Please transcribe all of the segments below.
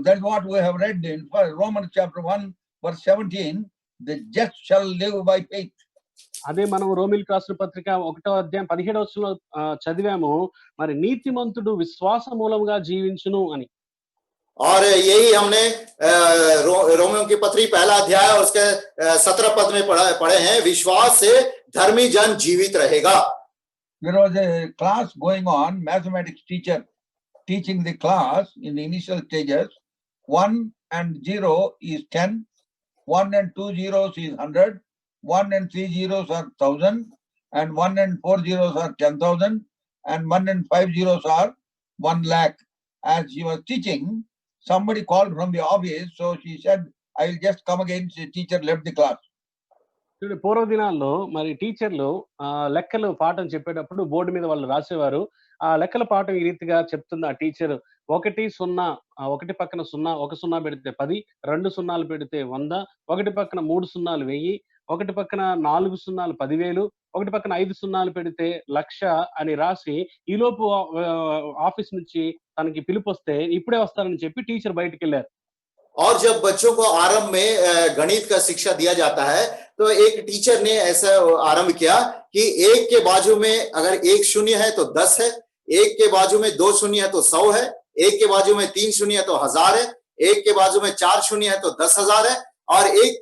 That's what we have read in Romans chapter 1 verse 17. The just shall live by faith. అదే మనం రోమిలకు రాసిన పత్రిక 1వ అధ్యాయం 17వ వచనంలో చదివాము. మరి నీతిమంతుడు విశ్వాస మూలంగా జీవించును అని. और यही हमने रोमियों की पत्री पहला अध्याय और उसके 17 पद में पढ़े हैं, विश्वास से धर्मी जन जीवित रहेगा. There was a class going on, mathematics teacher teaching the class in the initial stages. 1 and 0 is 10, 1 and 2 zeros is 100, 1 and 3 zeros are 1000, and 1 and 4 zeros are 10,000, and 1 and 5 zeros are 1 lakh. As she was teaching, somebody called from the office, so she said, I will just come again. The teacher left the class. పూర్వ దినాల్లో మరి టీచర్లు లెక్కలు పాఠం చెప్పేటప్పుడు board మీద వాళ్ళు రాసేవారు. ఆ లెక్కల పాఠం ఈ రీతిగా చెప్తుంది ఆ టీచర్. 1 0 1 పక్కన 0 1 0 పెడితే 10, 2 0 పెడితే 100, 1 పక్కన 3 0 1000, 1 పక్కన 4 0 10,000, 1 పక్కన 5 0 పెడితే 1,00,000 అని రాసి ఈలోపు ఆఫీస్ నుంచి తనకి పిలుపు వస్తే ఇప్పుడే వస్తారని చెప్పి టీచర్ బయటికి వెళ్ళారు. और जब बच्चों को आरंभ में गणित का शिक्षा दिया जाता है, तो एक टीचर ने ऐसा आरंभ किया कि 1 के बाजू में अगर 1 शून्य है तो 10 है, 1 के बाजू में 2 शून्य है तो 100 है, 1 के बाजू में 3 शून्य है तो 1000 है, 1 के बाजू में 4 शून्य है तो 10,000 है, और एक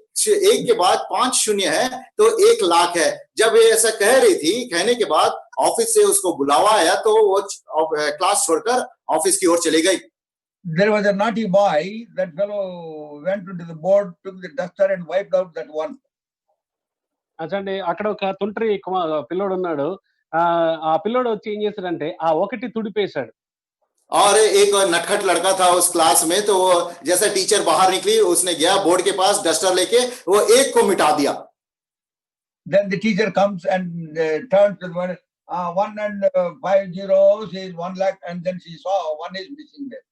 के बाद 5 शून्य है तो 1 लाख है. जब ये ऐसा कह रही थी, कहने के बाद ऑफिस से उसको बुलावा आया तो वो क्लास छोड़कर ऑफिस की ओर चली गई. There was a naughty boy. That fellow went into the board, took the duster and wiped out that 1. అచ్చండి, అక్కడ ఒక తుంటరి పిల్లోడు ఉన్నాడు. ఆ పిల్లోడు వచ్చి ఏం చేశాడంటే ఆ 1 తుడిపేశాడు. और एक नटखट लड़का था उस क्लास में, तो वो जैसे टीचर बाहर निकली, उसने गया बोर्ड के पास डस्टर लेके वो 1 को मिटा दिया. Then the teacher comes and turns to the 1 and 5 zeros is 1 lakh, and then she saw 1 is missing there.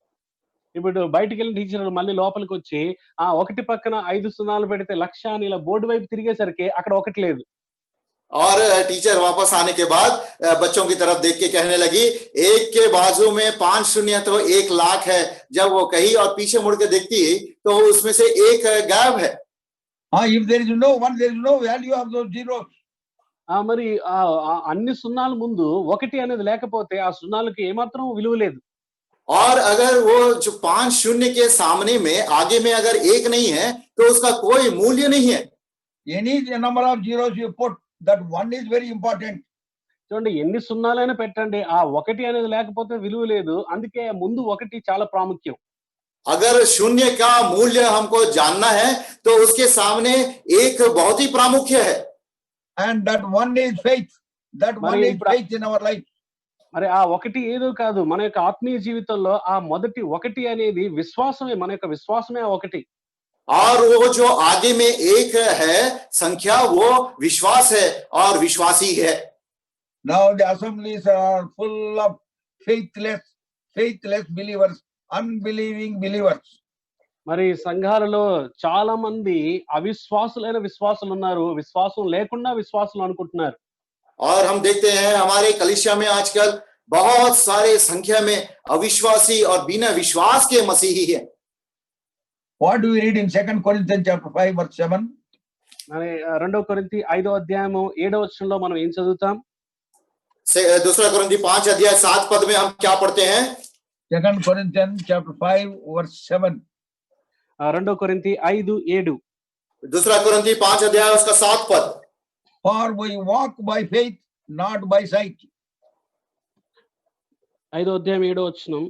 ఇప్పుడు బయటికి వెళ్ళిన టీచర్ మళ్ళీ లోపలికి వచ్చి ఆ 1 పక్కన 5 0 పెడితే 1,00,000 అని ఇలా బోర్డు వైపు తిరిగేసరికి అక్కడ 1 లేదు. और टीचर वापस आने के बाद बच्चों की तरफ देख के कहने लगी, 1 के बाजू में 5 शून्य तो 1 लाख है. जब वो कही और पीछे मुड़ के देखती तो उसमें से 1 गायब है. If there is no 1, there is no value of those zeros. మరి అన్ని సున్నాల ముందు 1 అనేది లేకపోతే ఆ సున్నాలకి ఏమాత్రం విలువ లేదు. और अगर वो जो 5 शून्य के सामने में आगे में अगर 1 नहीं है तो उसका कोई मूल्य नहीं है. Any number of zeros you put, that 1 is very important. చూడండి, ఎన్ని సున్నాలైనా పెట్టండి, ఆ 1 అనేది లేకపోతే విలువ లేదు. అందుకే ముందు 1 చాలా ప్రాముఖ్యం. अगर शून्य का मूल्य हमको जानना है तो उसके सामने 1 बहुत ही प्रामुख्य है. And that 1 is faith. That 1 is faith in our life. మరి ఆ 1 ఏదో కాదు, మన యొక్క ఆత్మీయ జీవితంలో ఆ మొదటి 1 అనేది విశ్వాసమే. మన యొక్క విశ్వాసమే ఆ 1. और वो जो आगे में 1 है संख्या, वो विश्वास है और विश्वासी है. Now the assemblies are full of faithless believers, unbelieving believers. మరి సంఘాలలో చాలా మంది అవిశ్వాసులైన విశ్వాసులు ఉన్నారు. విశ్వాసం లేకుండా విశ్వాసులు అనుకుంటున్నారు. और हम देखते हैं हमारे कलीसिया में आजकल बहुत सारे संख्या में अविश्वासी और बिना विश्वास के मसीही हैं. What do we read in 2 Corinthians chapter 5 verse 7? మరి 2 కొరింథీ 5వ అధ్యాయము 7వ వచనంలో మనం ఏం చదువుతాం? 2 కొరింథీ 5 अध्याय 7 पद में हम क्या पढ़ते हैं? 2 Corinthians chapter 5 verse 7. 2 కొరింథీ 5:7. 2 కొరింథీ 5 अध्याय उसका 7 पद. For we walk by faith, not by sight. 5వ అధ్యాయం 7వ వచనం.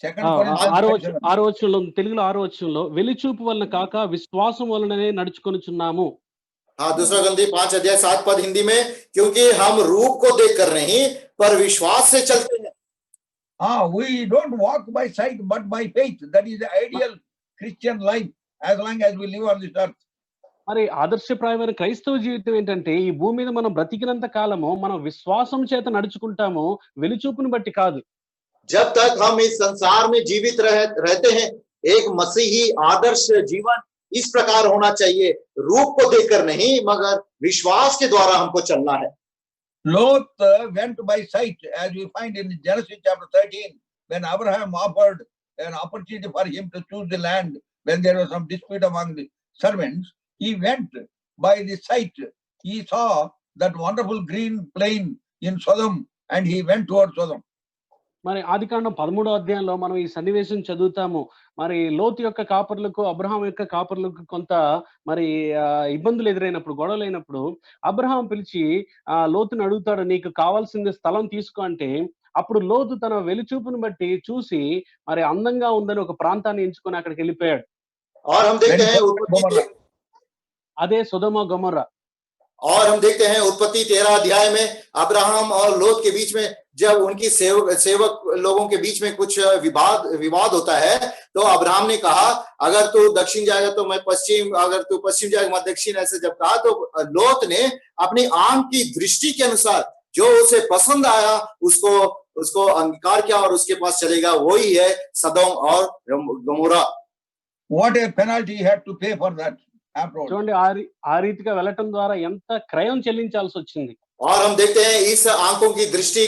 6వ వచనంలో, తెలుగులో 6వ వచనంలో, వెలిచూపు వలన కాక విశ్వాసం వలననే నడుచుకొనుచున్నాము. हाँ, 2 कोरिन्थी 5 अध्याय 7 पद हिंदी में, क्योंकि हम रूप को देखकर नहीं पर विश्वास से चलते हैं. We don't walk by sight but by faith. That is the ideal Christian life as long as we live on this earth. మరి ఆదర్శప్రాయమైన క్రైస్తవ జీవితం ఏంటంటే ఈ భూమి మీద మనం బ్రతికినంత కాలము మనం విశ్వాసం చేత నడుచుకుంటాము, వెలిచూపుని బట్టి కాదు. जब तक हम इस संसार में जीवित रहते हैं, एक मसीही आदर्श जीवन इस प्रकार होना चाहिए, रूप को देखकर नहीं मगर विश्वास के द्वारा हमको चलना है. Lot went by sight, as we find in Genesis chapter 13, when Abraham offered an opportunity for him to choose the land when there was some dispute among the servants. He went by the sight. He saw that wonderful green plain in Sodom, and he went towards Sodom. మరి ఆదికాండం 13వ అధ్యాయంలో మనం ఈ సన్నివేశం చదువుతాము. మరి లోతు యొక్క కాపరులకు Abraham యొక్క కాపరులకు కొంత మరి ఇబ్బందులు ఎదురైనప్పుడు, గొడవలైనప్పుడు అబ్రహాం పిలిచి లోతుని అడుగుతాడు, నీకు కావాల్సింది స్థలం తీసుకో అంటే, అప్పుడు లోతు తన వెలుచూపును బట్టి చూసి మరి అందంగా ఉందని ఒక ప్రాంతాన్ని ఎంచుకొని అక్కడికి వెళ్ళిపోయాడు. और हम देखते हैं అదే సొదొమ గొమొర్రా. और हम देखते हैं उत्पत्ति 13 अध्याय में अब्राहम और लोत के बीच में जब उनकी सेवक लोगों के बीच में कुछ विवाद होता है, तो अब्राहम ने कहा अगर तू दक्षिण जाएगा तो मैं पश्चिम, अगर तू पश्चिम जाएगा मैं दक्षिण, ऐसे जब कहा तो लोत ने अपनी आंख की दृष्टि के अनुसार जो उसे पसंद आया उसको अंगीकार किया और उसके पास चलेगा, वही है सदोम और Gomorrah. What a penalty he had to pay for that approach. చూడండి ఆ రీతిగా వెళ్ళటం ద్వారా ఎంత క్రయం చెల్లించాల్సి వచ్చింది. और हम देखते हैं इस आंखों की दृष्टि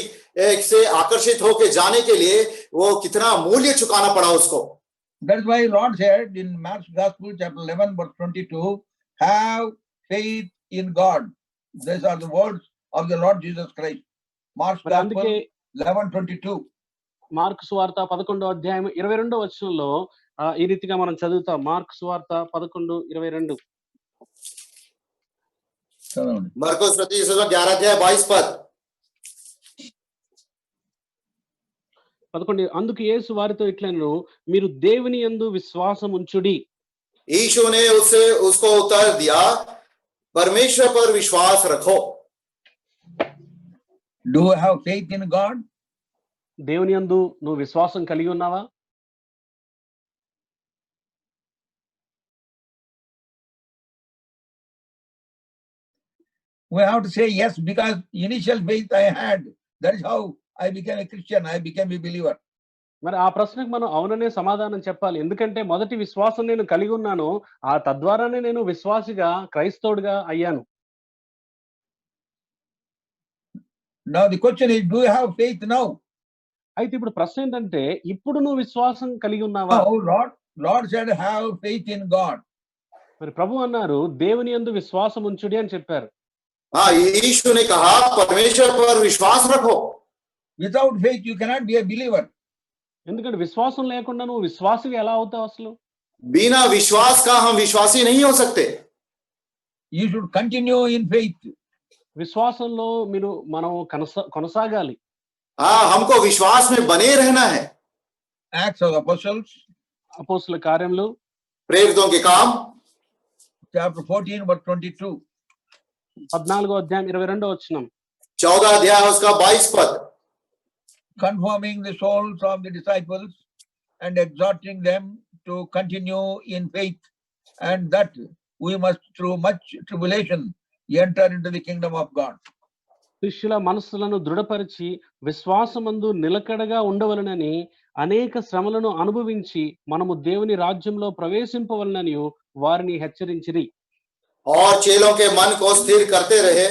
से आकर्षित होकर जाने के लिए वो कितना मूल्य चुकाना पड़ा उसको. That's why Lord said in Mark's Gospel chapter 11 verse 22, have faith in God. These are the words of the Lord Jesus Christ. Mark's Gospel 11:22. Mark సువార్త 11వ అధ్యాయం 22వ వచనంలో ఈ రీతిగా మనం చదువుతాం. మార్కు సువార్త 11:22. मरकुस रचित सुसमाचार 11 अध्याय 22 पद. 11 అందుకు యేసు వారితో ఇట్లనెను, మీరు దేవుని యందు విశ్వాసం ఉంచుడి. यीशु ने उसको उत्तर दिया, परमेश्वर पर विश्वास रखो. Do you have faith in God? దేవుని యందు నువ్వు విశ్వాసం కలిగి ఉన్నావా? We have to say yes, because initial faith I had. That is how I became a Christian. I became a believer. మరి ఆ ప్రశ్నకు మనం అవుననే సమాధానం చెప్పాలి. ఎందుకంటే మొదటి విశ్వాసం నేను కలిగి ఉన్నాను, ఆ తద్వారానే నేను విశ్వాసిగా, క్రైస్తవుడిగా అయ్యాను. Now the question is, do you have faith now? అయితే ఇప్పుడు ప్రశ్న ఏంటంటే, ఇప్పుడు నువ్వు విశ్వాసం కలిగి ఉన్నావా? Lord said, have faith in God. మరి ప్రభు అన్నారు, దేవుని యందు విశ్వాసం ఉంచుడి అని చెప్పారు. यीशु ने कहा परमेश्वर पर विश्वास रखो. Without faith you cannot be a believer. ఎందుకంటే విశ్వాసం లేకుండా నువ్వు విశ్వాసిగా ఎలా అవుతావు అసలు? बिना विश्वास का हम विश्वासी नहीं हो सकते. You should continue in faith. విశ్వాసంలో మనం కొనసాగాలి. हमको विश्वास में बने रहना है. Acts of the Apostles, అపోస్తలుల కార్యములు, प्रेरितों के काम chapter 14 verse 22. 14వ అధ్యాయం 22వ వచనం. 14 अध्याय उसका 22 पद. Confirming the souls of the disciples and exhorting them to continue in faith, and that we must through much tribulation enter into the kingdom of God. శిష్యుల మనస్సులను దృఢపరిచి విశ్వాసమందు నిలకడగా ఉండవలనని అనేక శ్రమలను అనుభవించి మనము దేవుని రాజ్యంలో ప్రవేశింపవలనని వారిని హెచ్చరించిరి. और चेलों के मन को स्थिर करते रहे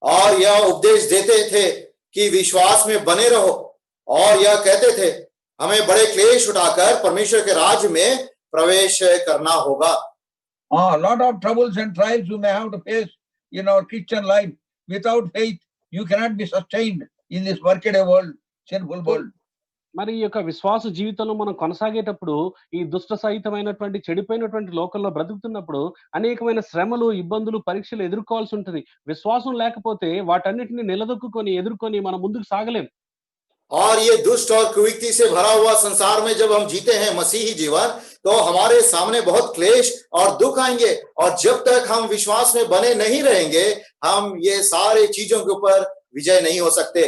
और यह उपदेश देते थे कि विश्वास में बने रहो, और यह कहते थे हमें बड़े क्लेश उठाकर परमेश्वर के राज्य में प्रवेश करना होगा. A lot of troubles and trials you may have to face in our Christian life. Without faith you cannot be sustained in this workaday world, sinful world. మరి ఈ యొక్క విశ్వాస జీవితంలో మనం కొనసాగేటప్పుడు ఈ దుష్ట సహితమైనటువంటి చెడిపోయినటువంటి లోకంలో బ్రతుకుతున్నప్పుడు అనేకమైన శ్రమలు, ఇబ్బందులు, పరీక్షలు ఎదుర్కోవాల్సి ఉంటుంది. విశ్వాసం లేకపోతే వాటన్నిటిని నిలదొక్కుకొని ఎదుర్కొని మనం ముందుకు సాగలేం. और ये दुष्ट और कुयुक्ति से भरा हुआ संसार में जब हम जीते हैं मसीही जीवन, तो हमारे सामने बहुत क्लेश और दुख आएंगे, और जब तक हम विश्वास में बने नहीं रहेंगे हम ये सारे चीजों के ऊपर विजय नहीं हो सकते.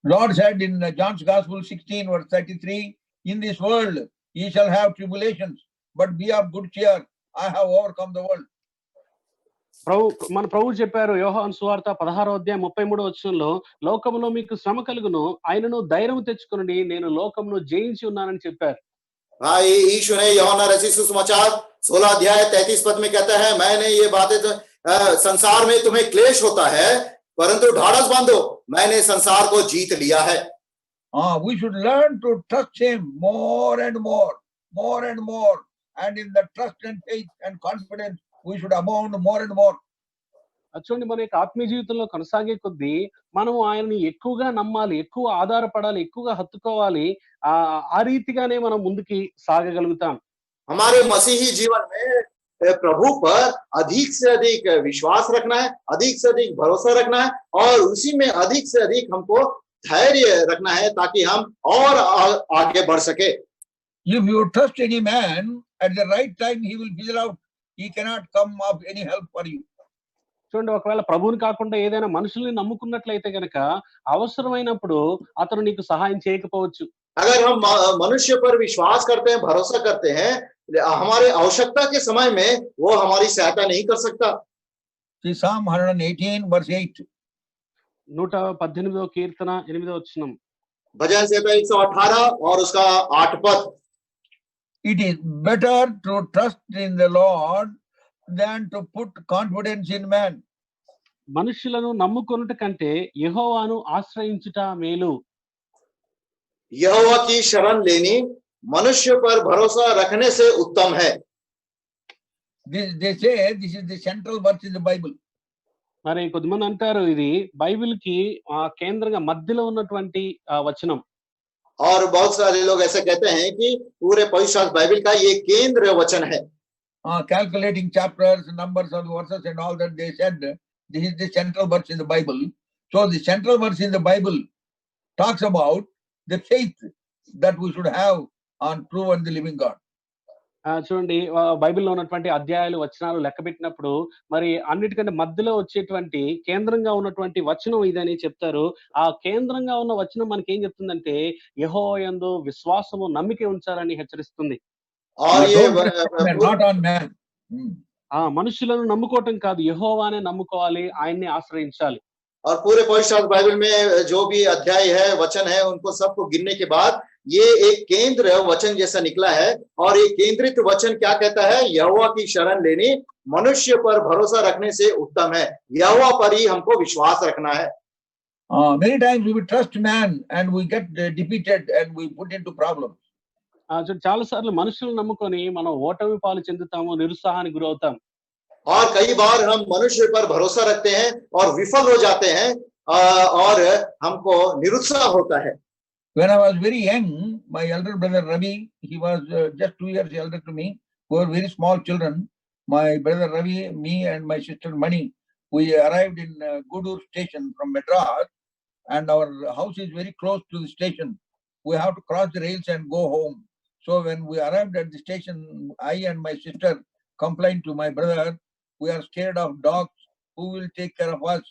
Lord said in John's Gospel 16 verse 33, in this world ye shall have tribulations, but be of good cheer, I have overcome the world. మన ప్రభు చెప్పారు యోహాను సువార్త 16వ అధ్యాయం 33వ వచనంలో, లోకములో మీకు శ్రమ కలుగును, ఆయనను ధైర్యం తెచ్చుకొనుడి, నేను లోకమును జయించి ఉన్నానని చెప్పారు. यीशु ने यूहन्ना रचित सुसमाचार 16 अध्याय 33 पद में कहता है, मैंने ये बातें संसार में तुम्हें क्लेश होता है परंतु ढाढ़स बांधो, मैंने संसार को जीत लिया है। We should learn to trust him more and more, more and more. And in the trust and faith and confidence, we should abound more and more. చూడండి మన యొక్క ఆత్మీయ జీవితంలో కొనసాగే కొద్దీ మనం ఆయన్ని ఎక్కువగా నమ్మాలి, ఎక్కువ ఆధారపడాలి, ఎక్కువగా హత్తుకోవాలి. ఆ రీతిగానే మనం ముందుకి సాగగలుగుతాం. हमारे मसीही जीवन में प्रभु पर अधिक से अधिक विश्वास रखना है, अधिक से अधिक भरोसा रखना है और उसी में अधिक से अधिक हमको धैर्य रखना है ताकि हम और आगे बढ़ सके। If you trust any man, at the right time he will fizzle out. He cannot come of any help for you. చూడండి ఒకవేళ ప్రభువుని కాకుండా ఏదైనా మనుషుల్ని నమ్ముకున్నట్లయితే గనక అవసరమైనప్పుడు అతను నీకు సహాయం చేయకపోవచ్చు. अगर हम मनुष्य पर विश्वास करते हैं, भरोसा करते हैं, हमारे आवश्यकता के समय में वो हमारी सहायता नहीं कर सकता। See Psalm 118 verse 8. 118వ కీర్తన 8వ వచనం. भजन संहिता 118 और उसका 8 पद। It is better to trust in the Lord than to put confidence in man. మనుషులను నమ్ముకొనుట కంటే యెహోవాను ఆశ్రయించుట మేలు. यहोवा की शरण लेनी मनुष्य पर भरोसा रखने से उत्तम है। They say this is the central verse in the Bible. మరి కొద్దిమంది అంటారు ఇది బైబిల్ కి కేంద్రంగా మధ్యలో ఉన్నటువంటి వచనం. और बहुत सारे लोग ऐसा कहते हैं कि पूरे पवित्र शास्त्र बाइबल का ये केंद्र वचन है। Calculating chapters, numbers of verses and all that, they said this is the central verse in the Bible. So the central verse in the Bible talks about the faith that we should have on true and the living God. చూడండి బైబిల్లో ఉన్నటువంటి అధ్యాయాలు వచనాలు లెక్క పెట్టినప్పుడు మరి అన్నిటికంటే మధ్యలో వచ్చేటువంటి కేంద్రంగా ఉన్నటువంటి వచనం ఇదని చెప్తారు. ఆ కేంద్రంగా ఉన్న వచనం మనకి ఏం చెప్తుందంటే యెహోవా యందు విశ్వాసము నమ్మిక ఉంచాలని హెచ్చరిస్తుంది. Not on man. మనుషులను నమ్ముకోవటం కాదు, యెహోవానే నమ్ముకోవాలి, ఆయన్ని ఆశ్రయించాలి. और पूरे पवित्र शास्त्र बाइबल में जो भी अध्याय है, वचन है, उनको सबको गिनने के बाद ये एक केंद्र वचन जैसा निकला है। और ये केंद्रित वचन क्या कहता है? यहोवा की शरण लेनी मनुष्य पर भरोसा रखने से उत्तम है। यहोवा पर ही हमको विश्वास रखना है। Many times we trust man and we get defeated and we put into problems. చాలా సార్లు మనుషులను నమ్ముకొని మనం ఓటమి పాలు చెందుతాము, నిరుత్సాహానికి గురవుతాం. और कई बार हम मनुष्य पर भरोसा रखते हैं और विफल हो जाते हैं और हमको निरुत्साह होता है। When I was very young, my elder brother Ravi, he was just 2 years elder to me. We were very small children. My brother Ravi, me and my sister Mani, we arrived in Gudur station from Madras, and our house is very close to the station. We have to cross the rails and go home. So when we arrived at the station, I and my sister complained to my brother, we are scared of dogs. Who will take care of us?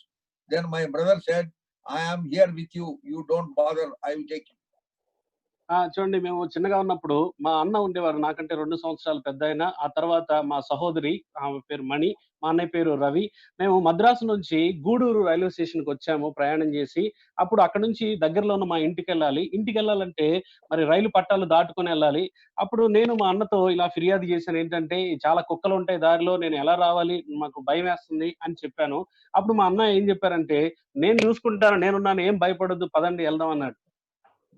Then my brother said, I am here with you. You don't bother. I will take you. చూడండి మేము చిన్నగా ఉన్నప్పుడు మా అన్న ఉండేవారు, నాకంటే 2 సంవత్సరాలు పెద్ద ఆయన. ఆ తర్వాత మా సహోదరి, ఆమె పేరు మణి, మా అన్నయ్య పేరు రవి. మేము మద్రాసు నుంచి గూడూరు రైల్వే స్టేషన్ కి వచ్చాము ప్రయాణం చేసి. అప్పుడు అక్కడ నుంచి దగ్గరలో ఉన్న మా ఇంటికి వెళ్ళాలంటే మరి రైలు పట్టాలు దాటుకొని వెళ్ళాలి. అప్పుడు నేను మా అన్నతో ఇలా ఫిర్యాదు చేశాను, ఏంటంటే చాలా కుక్కలు ఉంటాయి దారిలో, నేను ఎలా రావాలి, మాకు భయం వేస్తుంది అని చెప్పాను. అప్పుడు మా అన్న ఏం చెప్పారంటే, నేను చూసుకుంటాను, నేనున్నాను, ఏం భయపడొద్దు, పదండి వెళ్దాం అన్నాడు.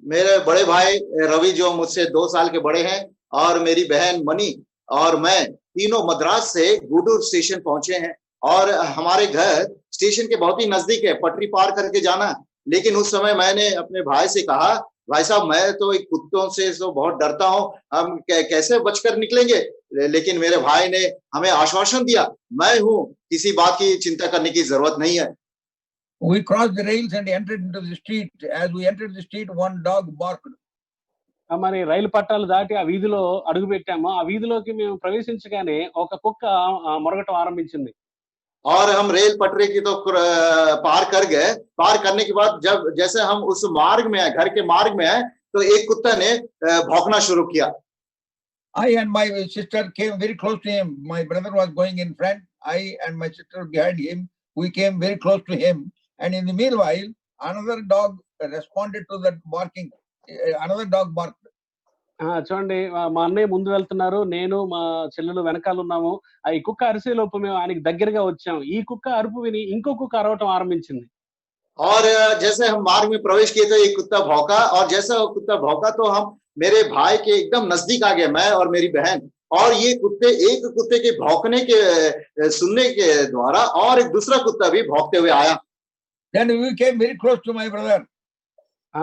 मेरे बड़े भाई रवि जो मुझसे 2 साल के बड़े हैं और मेरी बहन मनी और मैं तीनों मद्रास से गुडूर स्टेशन पहुंचे हैं और हमारे घर स्टेशन के बहुत ही नजदीक है, पटरी पार करके जाना। लेकिन उस समय मैंने अपने भाई से कहा, भाई साहब मैं तो एक कुत्तों से तो बहुत डरता हूं, हम कैसे बचकर निकलेंगे? लेकिन मेरे भाई ने हमें आश्वासन दिया, मैं हूं, किसी बात की चिंता करने की जरूरत नहीं है। We crossed the rails and entered into the street. As we entered the street, one dog barked. మరి రైలు పట్టాలు దాటి ఆ వీధిలో అడుగు పెట్టాము. ఆ వీధిలోకి మేము ప్రవేశించగానే ఒక కుక్క మొరగటం ఆరంభించింది. और हम रेल पटरी की तो पार कर गए। पार करने के बाद जब जैसे हम उस मार्ग में आए, घर के मार्ग में आए, तो एक कुत्ता ने भौंकना शुरू किया। I and my sister came very close to him. My brother was going in front. I and my sister behind him. We came very close to him. And in the meanwhile, another dog responded to that barking. Another dog barked. చూడండి మా అన్నయ్య ముందు వెళ్తున్నారు, నేను మా చెల్లెలు వెనకాల ఉన్నాము. ఈ కుక్క అరిసే లోపు మేము ఆయనకి దగ్గరగా వచ్చాము. ఈ కుక్క అరుపు విని ఇంకో కుక్క అరవటం ఆరంభించింది. और जैसे हम मार्ग में प्रवेश किए तो एक कुत्ता भौंका, और जैसा वो कुत्ता भौंका तो हम मेरे भाई के एकदम नजदीक आ गए, मैं और मेरी बहन। और ये एक कुत्ते के भौंकने के सुनने के द्वारा और एक दूसरा कुत्ता भी भौंकते हुए आया। Then we came very close to my brother. ఆ,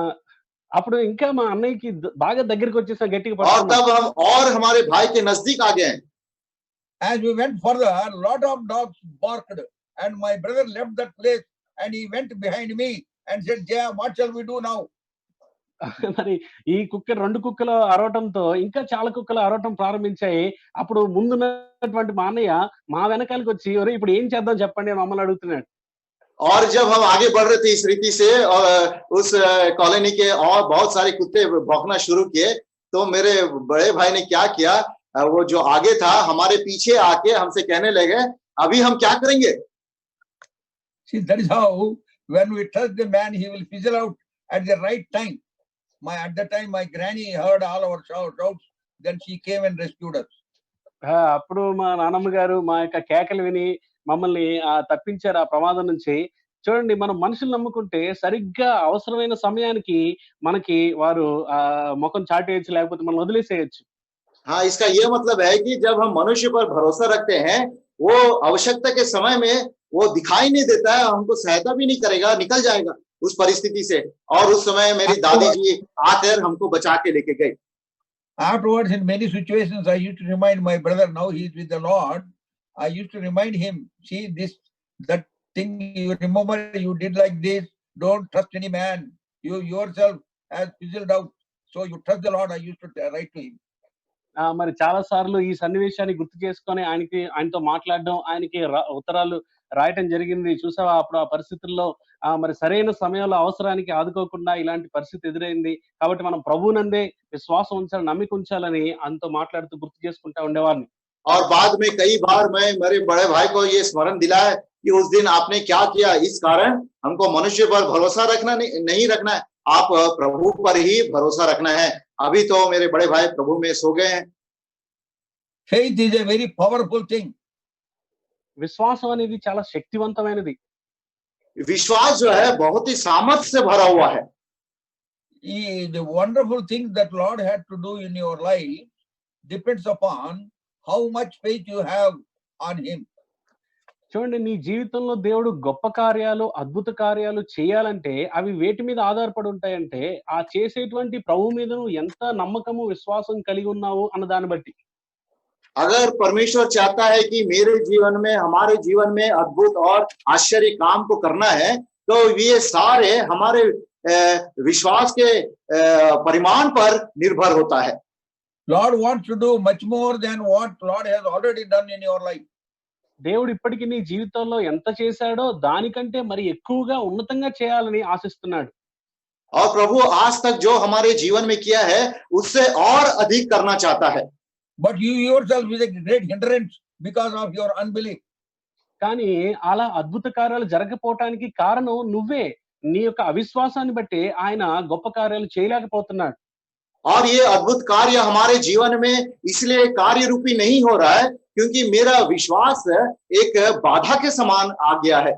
అప్పుడు ఇంకా మా అన్నయ్యకి బాగా దగ్గరికి వచ్చేసాం, గట్టిగా और పట్టుకున్నాం. तब हम और हमारे भाई के नजदीक आ गए। As we went further, lot of dogs barked, and my brother left that place and he went behind me and said, Jaya, what shall we do now? మరి ఈ రెండు కుక్కలు అరవటంతో ఇంకా చాలా కుక్కలు అరవటం ప్రారంభించాయి. అప్పుడు ముందున్నటువంటి మా అన్నయ్య మా వెనకాలకి వచ్చి, "ఒరేయ్, ఇప్పుడు ఏం చేద్దాం చెప్పండి" అని మమ్మల్ని అడుగుతున్నాడు. और जब हम आगे बढ़ रहे थे इस रीति से, और उस कॉलोनी के और बहुत सारे कुत्ते भौंकना शुरू किए, तो मेरे बड़े भाई ने क्या किया, वो जो आगे था हमारे पीछे आके हमसे कहने लगे, अभी हम क्या करेंगे? See, that is how when we trust the man, he will fizzle out at the right time. At that time, my granny heard all our shouts. Then she came and rescued us. అప్పుడు మా నాన్నమ్మ గారు మా యొక్క కేకలు విని మమ్మల్ని తప్పించారు ఆ ప్రమాదం నుంచి. చూడండి, మనం మనుషులు నమ్ముకుంటే సరిగ్గా అవసరమైన సమయానికి మనకి వారు ముఖం చాటేయచ్చు, లేకపోతే మనం వదిలేసేయచ్చు. हाँ, इसका ये मतलब है कि जब हम मनुष्य पर भरोसा रखते हैं, वो आवश्यकता के समय में वो दिखाई नहीं देता है, हमको सहायता भी नहीं करेगा, निकल जाएगा उस परिस्थिति से। और उस समय मेरी दादी जी आकर हमको बचा के लेके गई। Afterwards, in many situations, I used to remind my brother, now he is with the Lord. I used to remind him, see this, that thing, you remember you did like this, don't trust any man. You yourself has fizzled out. So you trust the Lord, I used to write to him. మరి చాలా సార్లు ఈ సన్నివేశాన్ని గుర్తు చేసుకొని ఆయనతో మాట్లాడడం, ఆయనకి ఉత్తరాలు రాయటం జరిగింది. చూసావా, అప్పుడు ఆ పరిస్థితుల్లో మరి సరైన సమయంలో అవసరానికి ఆదుకోకుండా ఇలాంటి పరిస్థితి ఎదురైంది. కాబట్టి మనం ప్రభువునందే విశ్వాసం ఉంచాలి, నమ్మిక ఉంచాలని ఆయనతో మాట్లాడుతూ గుర్తు చేసుకుంటా ఉండేవాడిని. और बाद में कई बार मैं मेरे बड़े भाई को ये स्मरण दिलाया कि उस दिन आपने क्या किया, इस कारण हमको मनुष्य पर भरोसा रखना नहीं रखना है, आप प्रभु पर ही भरोसा रखना है। अभी तो मेरे बड़े भाई प्रभु में सो गए हैं। Faith is a very powerful thing. విశ్వాసం అనేది చాలా శక్తివంతమైనది. विश्वास जो है बहुत ही सामर्थ्य से भरा हुआ है। The wonderful thing that Lord had to do in your life depends upon how much faith you have on him. చూడండి, నీ జీవితంలో దేవుడు గొప్ప కార్యాలు, అద్భుత కార్యాలు చేయాలంటే అవి వేటి మీద ఆధారపడి ఉంటాయంటే ఆ చేసేటువంటి ప్రభు మీద నువ్వు ఎంత నమ్మకము, విశ్వాసం కలిగి ఉన్నావు అన్న దాన్ని బట్టి. अगर परमेश्वर चाहता है कि मेरे जीवन में, हमारे जीवन में अद्भुत और आश्चर्य काम को करना है, तो ये सारे हमारे विश्वास के परिमाण पर निर्भर होता है। Lord wants to do much more than what Lord has already done in your life. దేవుడు ఇప్పటికి నీ జీవితంలో ఎంత చేశాడో దానికంటే మరి ఎక్కువగా ఉన్నతంగా చేయాలని ఆశిస్తున్నాడు. और प्रभु आज तक जो हमारे जीवन में किया है उससे और अधिक करना चाहता है। But you yourself is a great hindrance because of your unbelief. కానీ అలా అద్భుత కార్యాలు జరగకపోవటానికి కారణం నువ్వే. నీ యొక్క అవిశ్వాసాన్ని బట్టి ఆయన గొప్ప కార్యాలు చేయలేకపోతున్నాడు. और ये अद्भुत कार्य हमारे जीवन में इसलिए कार्य रूपी नहीं हो रहा है क्योंकि मेरा विश्वास एक बाधा के समान आ गया है।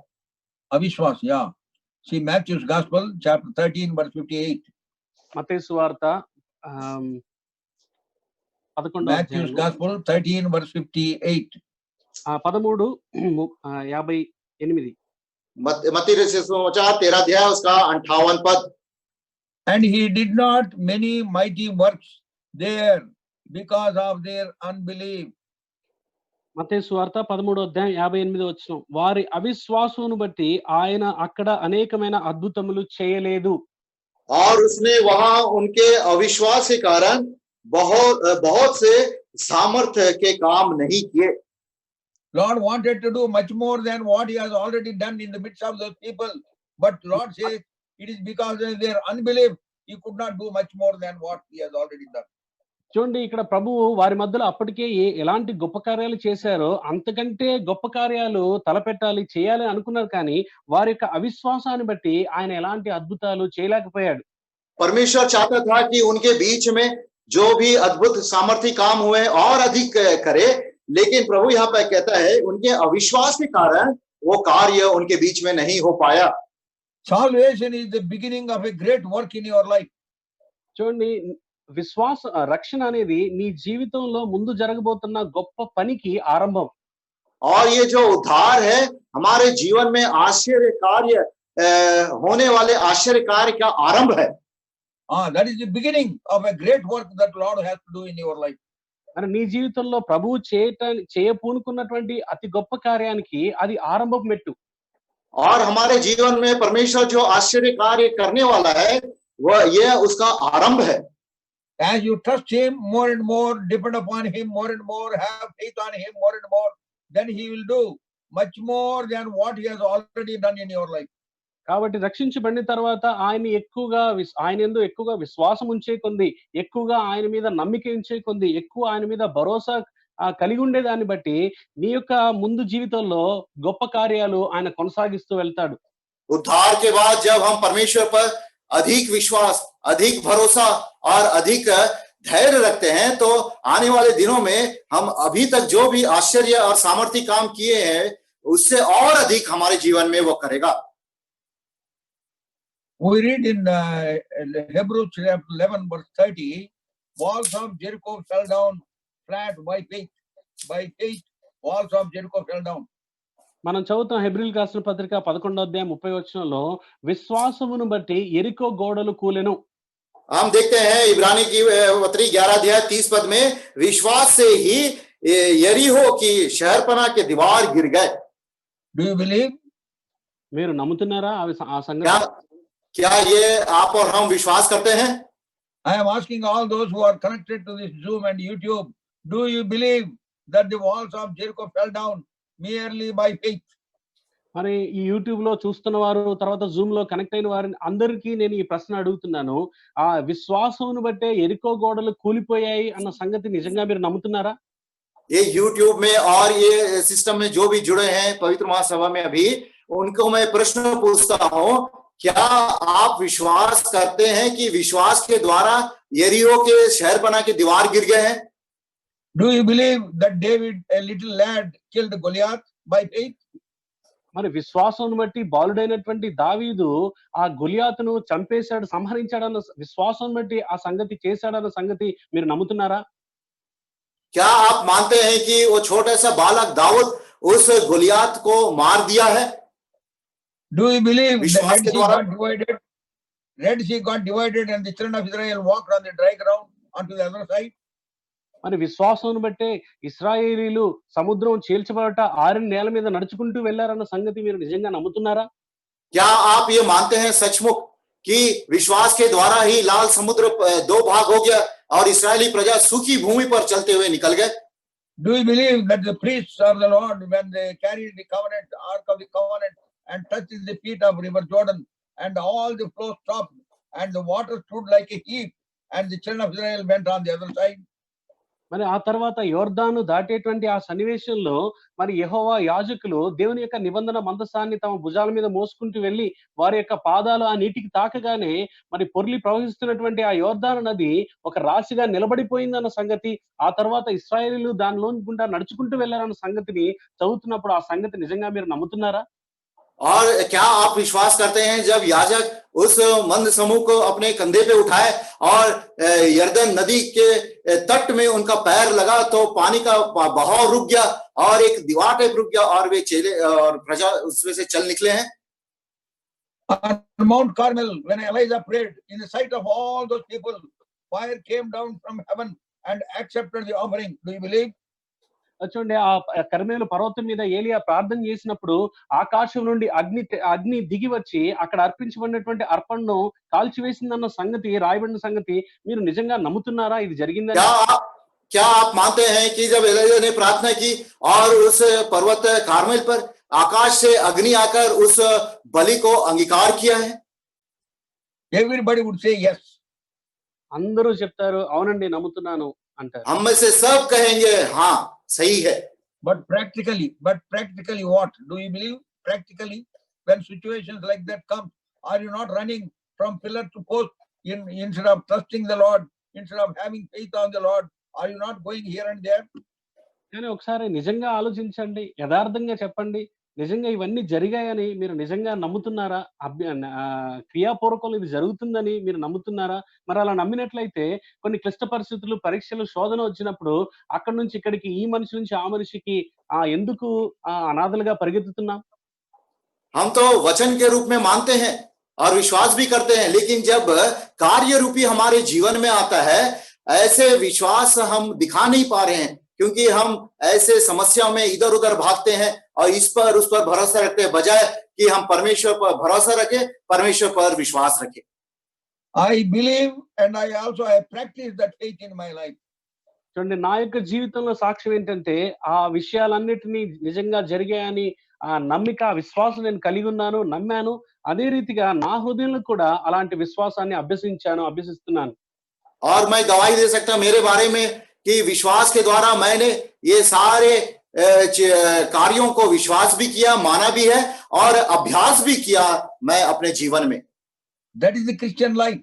Avishwas, yeah. See Matthew's Gospel, chapter 13, verse 58. మత్తయి సువార్త 11వ Matthew's Gospel, 13, verse 58. 13:58. मत्ती रचित सुसमाचार 13 अध्याय उसका 58 पद। And he did not many mighty works there because of their unbelief. మత్తయి సువార్త 13వ అధ్యాయం 58వ వచనం. వారి అవిశ్వాసమును బట్టి ఆయన అక్కడ అనేకమైన అద్భుతములు చేయలేదు. और उसने वहां उनके अविश्वास के कारण बहुत से सामर्थ्य के काम नहीं किए। Lord wanted to do much more than what he has already done in the midst of those people. But Lord says it is because of their unbelief he could not do much more than what he has already done. చూడండి, ఇక్కడ ప్రభువు వారి మధ్యలో అప్పటికే ఎలాంటి గొప్ప కార్యాలు చేశారో అంతకంటే గొప్ప కార్యాలు తలపెట్టాలి, చేయాలి అనుకున్నారు. కానీ వారి యొక్క అవిశ్వాసాన్ని బట్టి ఆయన ఎలాంటి అద్భుతాలు చేయలేకపోయాడు. परमेश्वर चाहता था कि उनके बीच में जो भी अद्भुत सामर्थ्य काम हुए और अधिक करे, लेकिन प्रभु यहाँ पर कहता है उनके अविश्वास के कारण वो कार्य उनके बीच में नहीं हो पाया। Salvation is the beginning of a great work in your life. చూడండి, రక్షణ అనేది నీ జీవితంలో ముందు జరగబోతున్న గొప్ప పనికి ఆరంభం. और ये जो उद्धार है हमारे जीवन में आश्चर्य कार्य होने वाले आश्चर्य कार्य का आरंभ है. That is the beginning of a great work that Lord has to do in your life. మరి నీ జీవితంలో ప్రభువు చేయపూనుకున్నటువంటి అతి గొప్ప కార్యానికి అది ఆరంభపు మెట్టు. और हमारे जीवन में परमेश्वर जो आश्चर्य कार्य करने वाला है वह यह उसका आरंभ है. As you trust him more and more, depend upon him more and more, have faith on him more and more, then he will do much more than what he has already done in your life. కాబట్టి రక్షించబడిన తర్వాత ఆయన యందు ఎక్కువగా విశ్వాసం ఉంచే కొంది, ఎక్కువగా ఆయన మీద నమ్మిక ఉంచే కొంది, ఎక్కువ ఆయన మీద భరోసా కలిగి ఉండే దాన్ని బట్టి నీ యొక్క ముందు జీవితంలో గొప్ప కార్యాలు ఆయన కొనసాగిస్తూ వెళ్తాడు. उद्धार के बाद जब हम परमेश्वर पर अधिक विश्वास, अधिक भरोसा और अधिक धैर्य रखते हैं तो आने वाले दिनों में हम अभी तक जो भी आश्चर्य और सामर्थ्य काम किए हैं उससे और अधिक हमारे जीवन में वो करेगा. We read in Hebrews chapter 11 verse 30, walls of Jericho fell down flat by faith. By faith, walls of Jericho fell down. మనం చదువుతాం హెబ్రీయులకు రాసిన పత్రిక 11వ అధ్యాయం 30వ వచనంలో, విశ్వాసమును బట్టి యెరికో గోడలు కూలెను. हम देखते हैं इब्रानी की पत्री 11 अध्याय 30 पद में विश्वास से ही यरीहो की शहरपना के दीवार गिर गए. Do you believe? మీరు నమ్ముతున్నారా ఆ సంగతి? क्या ये आप और हम विश्वास करते हैं? I am asking all those who are connected to this Zoom and YouTube, do you believe that the walls of Jericho fell down merely by faith? మరి ఈ యూట్యూబ్ లో చూస్తున్న వారు, తర్వాత జూమ్ లో కనెక్ట్ అయిన వారిని అందరికీ నేను ఈ ప్రశ్న అడుగుతున్నాను. ఆ విశ్వాసమును బట్టే యెరికో గోడలు కూలిపోయాయి అన్న సంగతి నిజంగా మీరు నమ్ముతున్నారా? ये YouTube में और ये सिस्टम में जो भी जुड़े हैं पवित्र महासभा में अभी, उनको मैं प्रश्न पूछता हूं, क्या आप विश्वास करते हैं कि विश्वास के द्वारा यरीहो के शहरपना की दीवार गिर गए हैं? Do you believe that David, a little lad, killed Goliath by faith? మరి విశ్వాసం బట్టి బాలుడైనటువంటి దావీదు ఆ గొలియాతును చంపేశాడు, సంహరించాడన్న విశ్వాసం బట్టి ఆ సంగతి చేశాడన్న సంగతి మీరు నమ్ముతున్నారా? क्या आप मानते हैं कि वो छोटा सा बालक दाऊद उस गोलियात को मार दिया है? Do you believe the विश्वास Red के Sea द्वारा? got divided? Red Sea got divided and the children of Israel walked on the dry ground onto the other side. మరి విశ్వాసం బట్టే ఇశ్రాయేలీలు సముద్రం చీల్చబడట ఆరిన నేల మీద నడుచుకుంటూ వెళ్లారన్న సంగతి మీరు నిజంగా నమ్ముతున్నారా? क्या आप ये मानते हैं सचमुच कि विश्वास के द्वारा ही लाल समुद्र दो भाग हो गया और इस्राएली प्रजा सूखी भूमि पर चलते हुए निकल गए? Do you believe that the priests of the Lord, when they carried the covenant, ark of the covenant, and touched the feet of river Jordan, and all the flow stopped, and the water stood like a heap, and the children of Israel went on the other side? మరి ఆ తర్వాత యోర్దాను దాటేటువంటి ఆ సన్నివేశంలో మరి యెహోవా యాజకులు దేవుని యొక్క నిబంధన మందసాన్ని తమ భుజాల మీద మోసుకుంటూ వెళ్లి వారి యొక్క పాదాలు ఆ నీటికి తాకగానే మరి పొర్లి ప్రవహిస్తున్నటువంటి ఆ యోర్దాను నది ఒక రాశిగా నిలబడిపోయిందన్న సంగతి, ఆ తర్వాత ఇశ్రాయేలీలు దానిలో గుండా నడుచుకుంటూ వెళ్లారన్న సంగతిని చదువుతున్నప్పుడు ఆ సంగతి నిజంగా మీరు నమ్ముతున్నారా? और क्या आप विश्वास करते हैं जब याजक उस मंद समूह को अपने कंधे पे उठाए और यर्दन नदी के तट में उनका पैर लगा तो पानी का बहाव रुक गया और एक दीवार टाइप रुक गया और वे चेले और प्रजा उसमें से चल निकले हैं? On Mount Carmel, when Elijah prayed, in the sight of all those people, fire came down from heaven and accepted the offering. Do you believe? చూడండి, ఆ కర్మేలు పర్వతం మీద ఏలియా ప్రార్థన చేసినప్పుడు ఆకాశం నుండి అగ్ని దిగి వచ్చి అక్కడ అర్పించబడినటువంటి అర్పణను కాల్చివేసిందన్న సంగతి, రాయబడిన సంగతి మీరు నిజంగా నమ్ముతున్నారా? ఇది జరిగిందని? क्या आप मानते हैं कि जब एलिया ने प्रार्थना की और उस पर्वत कार्मेल पर आकाश से अग्नि आकर उस बलि को अंगीकार किया है? Everybody would say yes. అందరూ చెప్తారు అవునండి నమ్ముతున్నాను అంటారు. हम में से सब कहेंगे हाँ सही है. But practically what? Do you believe? Practically, when situations like that come, are you not running from pillar to post instead of trusting the Lord, instead of having faith on the Lord? Are you not going here and there? కానీ ఒకసారి నిజంగా ఆలోచించండి, యథార్థంగా చెప్పండి. నిజంగా ఇవన్నీ జరిగాయని మీరు నిజంగా నమ్ముతున్నారా? క్రియాపూర్వకంలో ఇది జరుగుతుందని మీరు నమ్ముతున్నారా? మరలా నమ్మినట్లయితే కొన్ని క్లిష్ట పరిస్థితులు, పరీక్షలు, శోధన వచ్చినప్పుడు అక్కడి నుంచి ఇక్కడికి, ఈ మనిషి నుంచి ఆ మనిషికి ఎందుకు అనాథలుగా పరిగెత్తుతున్నాం? हम तो वचन के रूप में मानते हैं और विश्वास भी करते हैं, लेकिन जब कार्य रूपी हमारे जीवन में आता है, ऐसे विश्वास हम दिखा नहीं पा रहे हैं, क्योंकि हम ऐसे समस्याओं में इधर उधर भागते हैं और इस पर उस पर भरोसा रखते हैं, बजाय कि हम परमेश्वर पर भरोसा रखें, परमेश्वर पर विश्वास रखें। I believe and I also have practiced that faith in my life. చూడండి, నా యొక్క జీవితంలో సాక్ష్యం ఏంటంటే, ఆ విషయాలన్నిటిని నిజంగా జరిగాయని నమ్మిక, విశ్వాసం నేను కలిగి ఉన్నాను, నమ్మాను. అదే రీతిగా నా హృదయంలో కూడా అలాంటి విశ్వాసాన్ని అభ్యసిస్తున్నాను. और मैं गवाही दे सकता हूं मेरे बारे में कि विश्वास के द्वारा मैंने ये सारे कार्यों को विश्वास भी किया, माना भी है और अभ्यास भी किया मैं अपने जीवन में। That is the Christian life.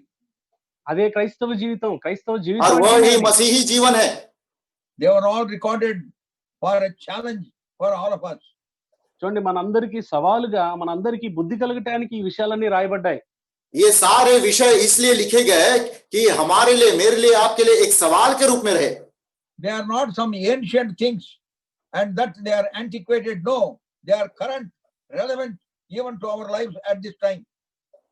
అదే క్రైస్తవ జీవితం. और वो ही मसीही जीवन है। They were all recorded for a challenge for all of us. చూడండి, మనందరికీ సవాలుగా, మనందరికీ బుద్ధి కలగటానికి ఈ విషయాలన్నీ రాయబడ్డాయి. ये सारे विषय इसलिए लिखे गए कि हमारे लिए, मेरे लिए, आपके लिए एक सवाल के रूप में रहे। They are not some ancient things and that they are antiquated. No, they are current, relevant even to our lives at this time.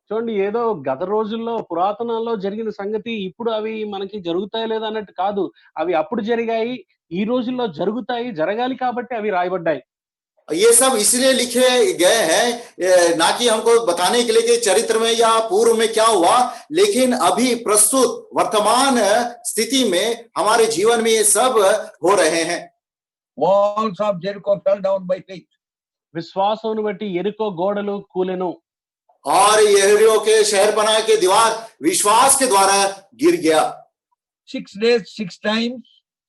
చూడండి, ఏదో గత రోజుల్లో, పురాతనాల్లో జరిగిన సంగతి ఇప్పుడు అవి మనకి జరుగుతాయి లేదా అన్నట్టు కాదు. అవి అప్పుడు జరిగాయి, ఈ రోజుల్లో జరుగుతాయి, జరగాలి కాబట్టి అవి రాయబడ్డాయి. ये सब इसलिए लिखे गए हैं ना कि हमको बताने के लिए कि चरित्र में या पूर्व में क्या हुआ, लेकिन अभी प्रस्तुत वर्तमान स्थिति में हमारे जीवन में ये सब हो रहे हैं। Walls of Jericho fell down by faith. విశ్వాసమును బట్టి ఎరికో గోడలు కూలెను. और यरीहो के शहरपनाह के दीवार विश्वास के द्वारा गिर गया। 6 days, 6 times,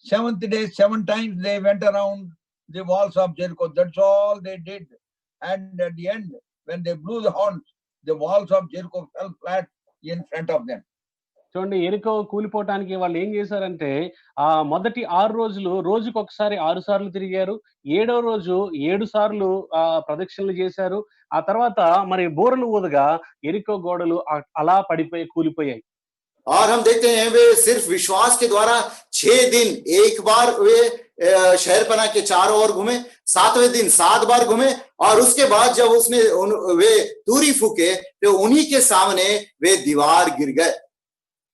7th day, 7 times they went around the walls of Jericho. That's all they did. And at the end, when they blew the horns, the walls of Jericho fell flat in front of them. చూడండి, ఎరికో కూలిపోవటానికి వాళ్ళు ఏం చేశారంటే, మొదటి 6 రోజులు రోజుకొకసారి 6 సార్లు తిరిగారు. 7వ రోజు 7 సార్లు ప్రదక్షిణలు చేశారు. ఆ తర్వాత మరి బూరలు ఊదగా ఎరికో గోడలు అలా కూలిపోయాయి. और हम देखते हैं वे सिर्फ विश्वास के द्वारा 6 दिन एक बार वे शहरपनाह के चारों ओर घूमे, 7वें दिन 7 बार घूमे और उसके बाद जब उसने वे तूरी फूके तो उन्हीं के सामने वे दीवार गिर गए।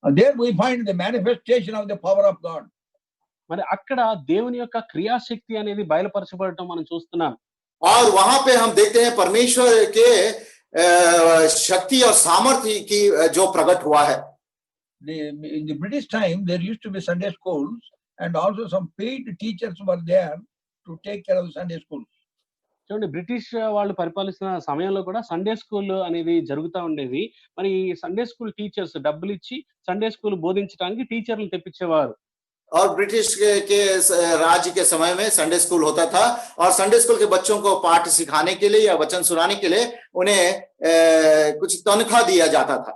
There we find the manifestation of the power of God. మరి అక్కడ దేవుని యొక్క క్రియాశక్తి అనేది బయలుపరచబడటం మనం చూస్తున్నాం. और वहां पे हम देखते हैं परमेश्वर के शक्ति और सामर्थ्य की जो प्रकट हुआ है। In the British time, there used to be Sunday schools and also some paid teachers were there to take care of the Sunday schools. చూడండి, బ్రిటిష్ వాళ్ళు పరిపాలిస్తున్న సమయంలో కూడా సండే స్కూల్ అనేది జరుగుతూ ఉండేది. మరి సండే స్కూల్ టీచర్స్ డబ్బులు ఇచ్చి సండే స్కూల్ బోధించడానికి టీచర్లు తెప్పించేవారు. और ब्रिटिश के राज्य के समय में संडे स्कूल होता था और संडे स्कूल के बच्चों को पाठ सिखाने के लिए या वचन सुनाने के लिए उन्हें कुछ तनख्वाह दिया जाता था।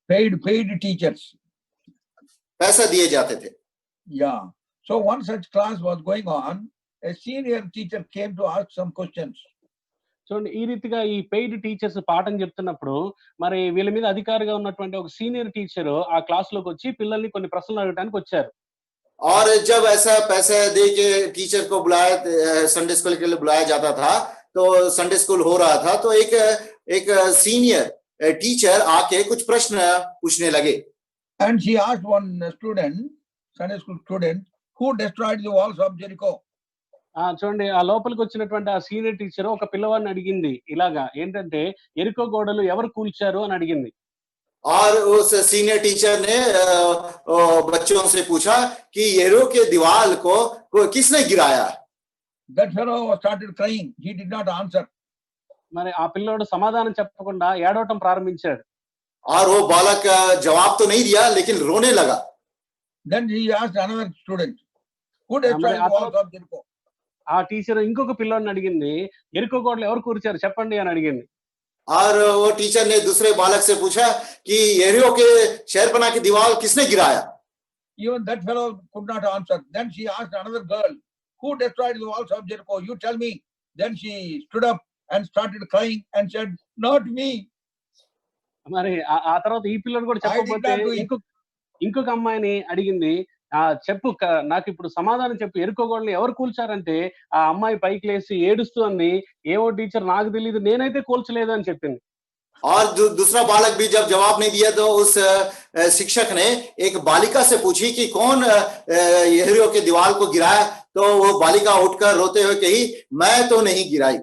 Paid teachers. पैसा दिए जाते थे। Yeah. So one such class was going on. A senior teacher came to ask some questions. చూడండి, ఈ రీతిగా ఈ పెయిడ్ టీచర్స్ పాఠం చెప్తున్నప్పుడు మరి వీళ్ళ మీద అధికారిగా ఉన్నటువంటి ఒక సీనియర్ టీచర్ ఆ క్లాస్ లోకి వచ్చి పిల్లల్ని కొన్ని ప్రశ్నలు అడగడానికి వచ్చారు. और जब ऐसा पैसा दे के टीचर को बुलाया, संडे स्कूल के लिए बुलाया जाता था, तो संडे स्कूल हो रहा था, तो एक सीनियर टीचर आके कुछ प्रश्न पूछने लगे। And she asked one student, Sunday school student, who destroyed the walls of Jericho? చూడండి, ఆ లోపలికి వచ్చినటువంటి ఆ సీనియర్ టీచర్ ఒక పిల్లవాడిని అడిగింది ఇలాగా, ఏంటంటే ఎరికో గోడలు ఎవరు కూల్చారు అని అడిగింది. और उस सीनियर टीचर ने बच्चों से पूछा कि यरीहो के दीवार को किसने गिराया? That fellow started crying. He did not answer. మరి ఆ పిల్లోడు సమాధానం చెప్పకుండా ఏడవటం ప్రారంభించాడు. और वो बालक जवाब तो नहीं दिया लेकिन रोने लगा। Then he asked another student, who destroyed the walls of Jericho? ఆ టీచర్ ఇంకొక పిల్లోడిని అడిగింది, ఎరికో గోడలు ఎవరు కూర్చారు చెప్పండి అని అడిగింది. और वो टीचर ने दूसरे बालक से पूछा कि यरीहो के शहरपनाह की दीवार किसने गिराया? Even that fellow could not answer. Then she asked another girl, who destroyed the walls of Jericho? You tell me. Then she stood up and started crying and said, "Not me. మరి ఆ తర్వాత ఈ పిల్లోడు కూడా I did చెప్పకపోతే not do it." ఇంకొక అమ్మాయిని అడిగింది. చెప్పు నాకిప్పుడు సమాధానం చెప్పు. ఎరుకో గోడలు ఎవరు కూల్చారంటే, ఆ అమ్మాయి పైకి లేసి ఏడుస్తూ అంది, "ఏమో టీచర్ నాకు తెలీదు. నేనైతే కూల్చలేదు" అని చెప్పింది. और दूसरा बालक भी जब जवाब नहीं दिया तो उस शिक्षक ने एक बालिका से पूछी कि कौन यरीहो के दीवार को गिराया, तो वो बालिका उठकर रोते हुए कही, मैं तो नहीं गिराई।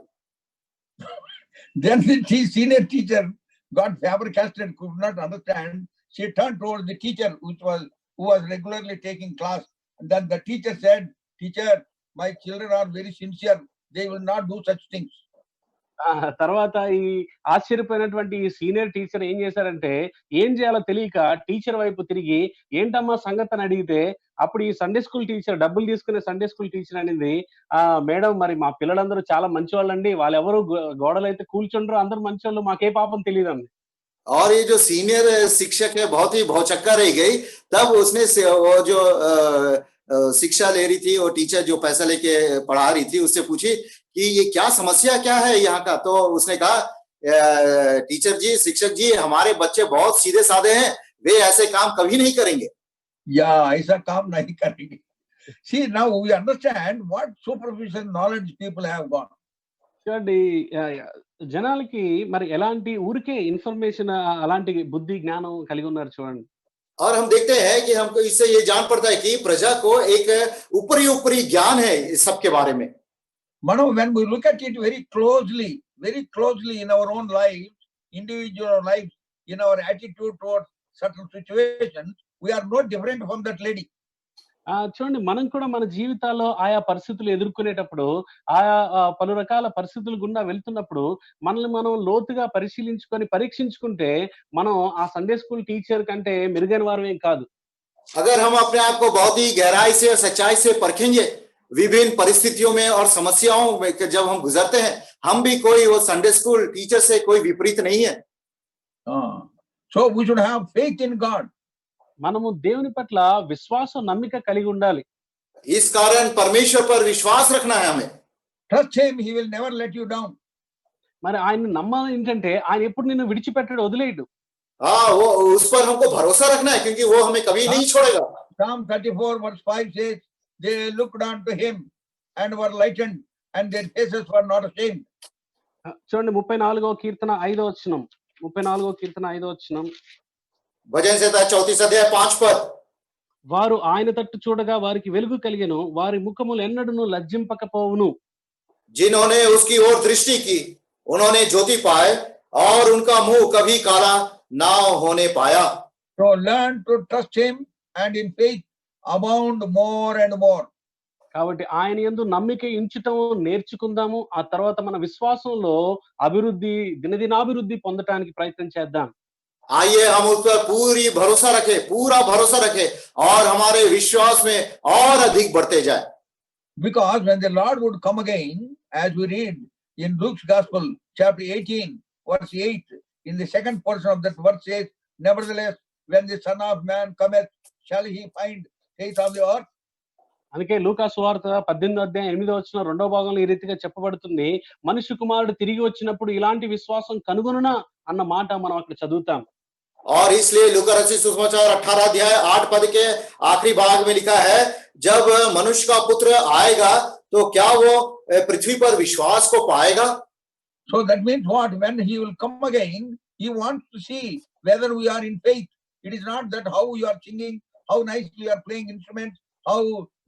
Then the senior teacher got flabbergasted, could not understand. She turned towards the teacher, who was regularly taking class. And then the teacher said, "Teacher, my children are very sincere. They will not do such things." తర్వాత ఈ ఆశ్చర్యపోయినటువంటి ఈ senior teacher ఏం చేశారంటే, ఏం చేయాలో తెలియక teacher వైపు తిరిగి, "ఏంటమ్మా సంగతి" అని అడిగితే, అప్పుడు ఈ సండే స్కూల్ టీచర్, డబ్బులు తీసుకునే సండే స్కూల్ టీచర్ అనింది, మేడం మరి మా పిల్లలందరూ చాలా మంచివాళ్ళండి. వాళ్ళెవరు గోడలైతే కూల్చుండ్రు. అందరూ మంచోళ్ళు. మాకే పాపం తెలీదంది. और ये जो सीनियर शिक्षक है बहुत ही भौचक्का रह गई। तब उसने वो जो शिक्षा ले रही थी, वो टीचर जो पैसा लेके पढ़ा रही थी, उससे पूछी कि ये क्या समस्या क्या है यहाँ का। तो उसने कहा, टीचर जी, शिक्षक जी, हमारे बच्चे बहुत सीधे साधे हैं, वे ऐसे काम कभी नहीं करेंगे। Yeah, ऐसा काम नहीं करेंगे. See, now we understand what superficial knowledge people have got. చూడండి, జనాలకి మరి ఎలాంటి ఊరికే ఇన్ఫర్మేషన్ అలాంటి బుద్ధి జ్ఞానం కలిగి ఉన్నారు చూడండి. और हम देखते हैं कि हमको इससे ये जान पड़ता है कि प्रजा को एक ऊपरी ज्ञान है इस सब के बारे में। Mano, when we look at it very closely in our own lives, individual lives, in our attitude towards certain situations, we are no different from that lady. చూడండి, మనం కూడా మన జీవితాల్లో ఆయా పరిస్థితులు ఎదుర్కొనేటప్పుడు, ఆయా పలు రకాల పరిస్థితుల గుండా వెళ్తున్నప్పుడు మనల్ని మనం లోతుగా పరిశీలించుకొని పరీక్షించుకుంటే మనం ఆ సండే స్కూల్ టీచర్ కంటే మెరుగైన వారం ఏం కాదు. अगर हम अपने आप को बहुत ही गहराई से और सच्चाई से परखेंगे, विभिन्न परिस्थितियों में और समस्याओं में जब हम गुजरते हैं, हम भी कोई वो संडे स्कूल टीचर से कोई विपरीत नहीं है। So we should have faith in God. మనము దేవుని పట్ల విశ్వాసం, నమ్మిక కలిగి ఉండాలి. इस कारण परमेश्वर पर विश्वास रखना है हमें। Trust him, he will never let you down. మరి ఆయన నమ్మాలి ఏంటంటే, ఆయన ఎప్పుడు నిన్ను విడిచిపెట్టడు, వదిలేయడు. वो उस पर हमको भरोसा रखना है, क्योंकि वो हमें कभी नहीं छोड़ेगा। Psalm 34 verse 5 says, they looked unto him and were lightened, and their faces were not ashamed. చూడండి, 34వ కీర్తన 5వ వచనం. 34వ కీర్తన 5వ వచనం. भजन संहिता 34 अध्याय 5 पद। వారు ఆయన తట్టు చూడగా వారికి వెలుగు కలిగెను, వారి ముఖములు ఎన్నడూను లజ్జింపకపోవును. जिन्होंने उसकी ओर दृष्टि की, उन्होंने ज्योति पाए, और उनका मुंह कभी काला ना होने पाया। So learn to trust him and in faith abound more and more. కాబట్టి ఆయన యందు నమ్మిక ఉంచటం నేర్చుకుందాము. ఆ తర్వాత మన విశ్వాసంలో అభివృద్ధి, దినదినాభివృద్ధి పొందటానికి ప్రయత్నం చేద్దాం. आइए हम उस पर पूरा भरोसा रखें और हमारे विश्वास में और अधिक बढ़ते जाए। Because when the Lord would come again, as we read in Luke's Gospel, chapter 18, verse 8, in the second portion of that verse says, nevertheless, when the Son of Man cometh, shall he find faith on the earth? అందుకే లూకా సువార్త 18వ అధ్యాయం 8వ వచనం 2వ భాగంలో ఈ రీతిగా చెప్పబడుతుంది, మనుష్య కుమారుడు తిరిగి వచ్చినప్పుడు ఇలాంటి విశ్వాసం కనుగొనునా అన్న మాట మనం అక్కడ చదువుతాం. और इसलिए लूका रचित सुसमाचार 18 अध्याय 8 पद के आखिरी भाग में लिखा है, जब मनुष्य का पुत्र आएगा तो क्या वो पृथ्वी पर विश्वास को पाएगा। So that means what? When he will come again, he wants to see whether we are in faith. It is not that how you are singing, how nicely you are playing instruments, how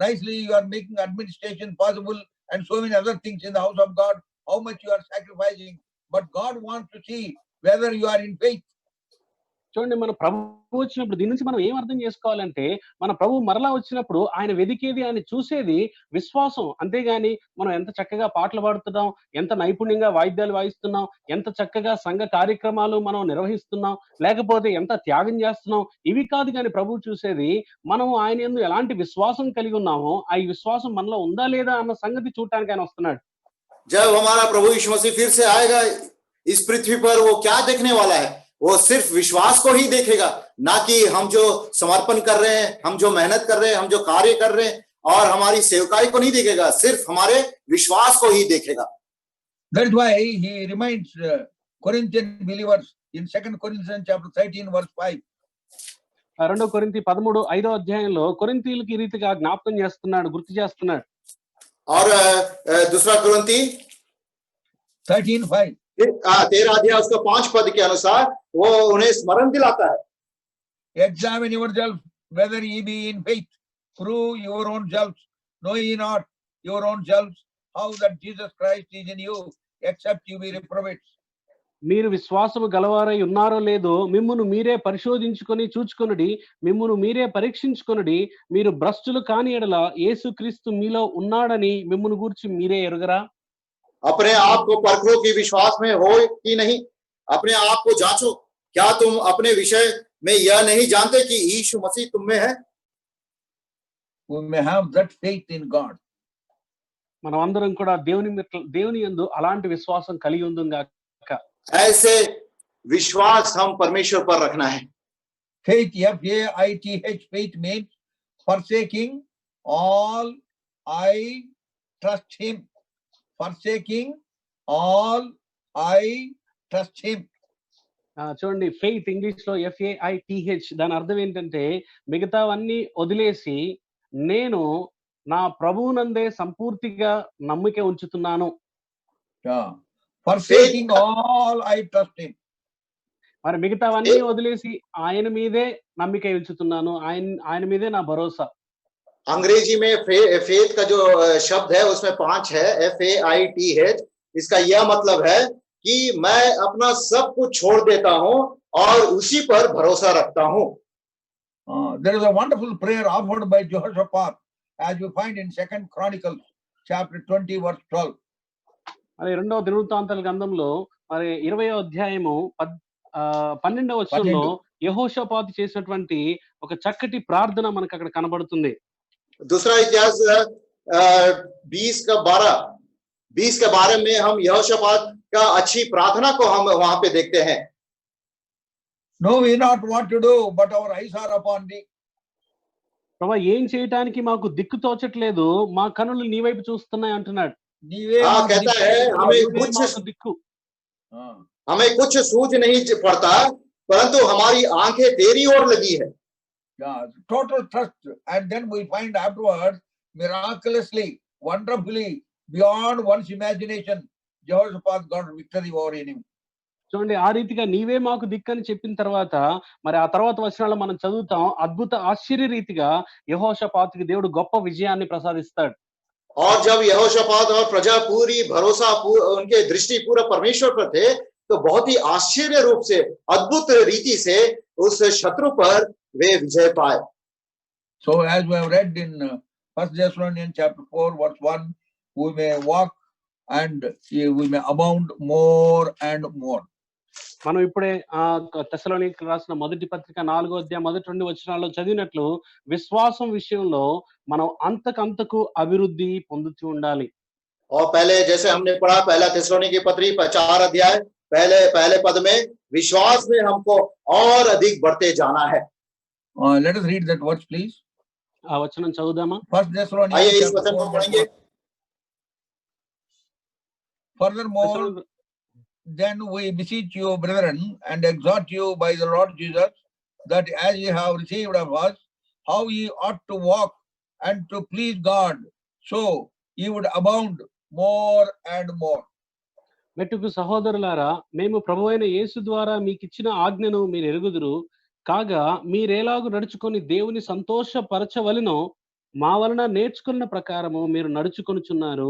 nicely you are making administration possible, and so many other things in the house of God, how much you are sacrificing. But God wants to see whether you are in faith. చూడండి, మన ప్రభు వచ్చినప్పుడు దీని నుంచి మనం ఏం అర్థం చేసుకోవాలంటే, మన ప్రభు మరలా వచ్చినప్పుడు ఆయన వెదికేది, ఆయన చూసేది విశ్వాసం. అంతేగాని మనం ఎంత చక్కగా పాటలు పాడుతున్నాం, ఎంత నైపుణ్యంగా వాయిద్యాలు వాయిస్తున్నాం, ఎంత చక్కగా సంఘ కార్యక్రమాలు మనం నిర్వహిస్తున్నాం, లేకపోతే ఎంత త్యాగం చేస్తున్నాం, ఇవి కాదు. కానీ ప్రభు చూసేది మనం ఆయన యందు ఎలాంటి విశ్వాసం కలిగి ఉన్నామో, ఆ విశ్వాసం మనలో ఉందా లేదా అన్న సంగతి చూడటానికి ఆయన వస్తున్నాడు. जब हमारा प्रभु यीशु मसीह फिर से आएगा इस पृथ्वी पर, वो क्या देखने वाला है? वो सिर्फ विश्वास को ही देखेगा, ना कि हम जो समर्पण कर रहे हैं, हम जो मेहनत कर रहे हैं, हम जो कार्य कर रहे हैं, और हमारी सेवकाई को नहीं देखेगा, सिर्फ हमारे विश्वास को ही देखेगा। That's why he reminds Corinthian believers in 2 Corinthians chapter 13 verse 5. 2 కొరింథీ 13 అధ్యాయంలో కొరింథీయులకి ఈ రీతిగా జ్ఞాపకం చేస్తున్నాడు, గుర్తు చేస్తున్నాడు. और दूसरा कुरिन्थी 13:5. 13 अध्याय उसका 5 पद के अनुसार वो उन्हें स्मरण दिलाता है. Examine yourself whether ye be in faith. Prove your own selves. Know ye not your own selves how that Jesus Christ is in you, except you be reprobates. మీరు విశ్వాసము గలవారై ఉన్నారో లేదో మిమ్మును మీరే పరిశోధించుకొని చూచుకొనుడి, మిమ్మును మీరే పరీక్షించుకొనుడి. మీరు భ్రష్టులు కాని ఎడల యేసుక్రీస్తు మీలో ఉన్నాడని మిమ్మును గూర్చి మీరే ఎరుగరా? अपने आप को परखो कि विश्वास में हो कि नहीं. अपने आप को जांचो, क्या तुम अपने विषय में यह नहीं जानते कि यीशु मसीह तुम में है. We may have that faith in God. మనం అందరం కూడా దేవుని యందు అలాంటి విశ్వాసం కలిగి ఉందుం గాక. ऐसे विश्वास हम परमेश्वर पर रखना है. Faith, F-A-I-T-H, faith means forsaking all, I trust him. Forsaking all, I trust him. చూడండి, ఫెయిత్ ఇంగ్లీష్ లో FAITH, దాని అర్థం ఏంటంటే మిగతావన్నీ వదిలేసి నేను నా ప్రభువునందే సంపూర్తిగా నమ్మిక ఉంచుతున్నాను. Forsaking all, I trust him. మరి మిగతావన్నీ వదిలేసి ఆయన మీదే నమ్మిక ఉంచుతున్నాను, ఆయన మీదే నా భరోసా. अंग्रेजी में फेथ का जो शब्द है उसमें 5 है, FAITH. इसका यह मतलब है कि मैं अपना सब कुछ छोड़ देता हूं और उसी पर भरोसा रखता हूं. There is a wonderful prayer offered by Jehoshaphat, as we find in 2 Chronicles chapter 20 verse 12. మరి 2వ దినవృత్తాంతాల గ్రంథంలో మరి 20వ అధ్యాయము 12వ వచనంలో యెహోషాపాతు చేసినటువంటి ఒక చక్కటి ప్రార్థన మనకు అక్కడ కనబడుతుంది. दूसरा इतिहास 20 के बारे में हम यहोशापात का अच्छी प्रार्थना को हम वहां पे देखते हैं. Know we not what to do, but our eyes are upon thee. ప్రభా, ఏం చేయటానికి మాకు దిక్కు తోచట్లేదు, మా కనులు నీ వైపు చూస్తున్నాయి అంటున్నాడు. कहता है हमें कुछ सूझ नहीं पड़ता, परंतु हमारी आंखें तेरी ओर लगी है. Total trust, and then we find afterwards miraculously, wonderfully, beyond one's imagination, Jehoshaphat got victory over enemy. చూడండి, ఆ రీతిగా నీవే మాకు దిక్కని చెప్పిన తర్వాత మరి ఆ తర్వాత వచనాల్లో మనం చదువుతాం, అద్భుత ఆశ్చర్య రీతిగా యెహోషాపాతుకి దేవుడు గొప్ప విజయాన్ని ప్రసాదిస్తాడు. और जब यहोशापात और प्रजा पूरी भरोसा उनके दृष्टि पूरा परमेश्वर पर थे, तो बहुत ही आश्चर्य रूप से अद्भुत रीति से उस शत्रु पर वे विजय पाए. So as we have read in 1 Thessalonians chapter 4 verse 1, we may walk and we may abound more and more. మనం ఇప్పుడే తెస్సలోనికీయులకు రాసిన మొదటి పత్రిక 4వ అధ్యాయం మొదటి 2 వచనాల్లో చదివినట్లు విశ్వాసం విషయంలో మనం అంతకంతకు అభివృద్ధి పొందుతూ ఉండాలి. और पहले जैसे हमने पढ़ा, पहला थिस्सलुनीकी पत्री 4 अध्याय पहले पद में विश्वास में हमको और अधिक बढ़ते जाना है. Let us read that verse please. ఆ వచనం చదువుదామా? 1 Thessalonians आइए इस वचन को पढ़ेंगे. Furthermore, then we beseech you, brethren, and exhort you by the Lord Jesus, that as ye have received of us, how ye ought to walk and to please God, so ye would abound more and more. మెట్టుకు సహోదరులారా, మేము ప్రభువైన యేసు ద్వారా మీకిచ్చిన ఆజ్ఞను మీరు ఎరుగుదురు కాగా, మీరేలాగు నడుచుకొని దేవుని సంతోషపరచవలెనో మా వలన నేర్చుకున్న ప్రకారము మీరు నడుచుకొనుచున్నారు.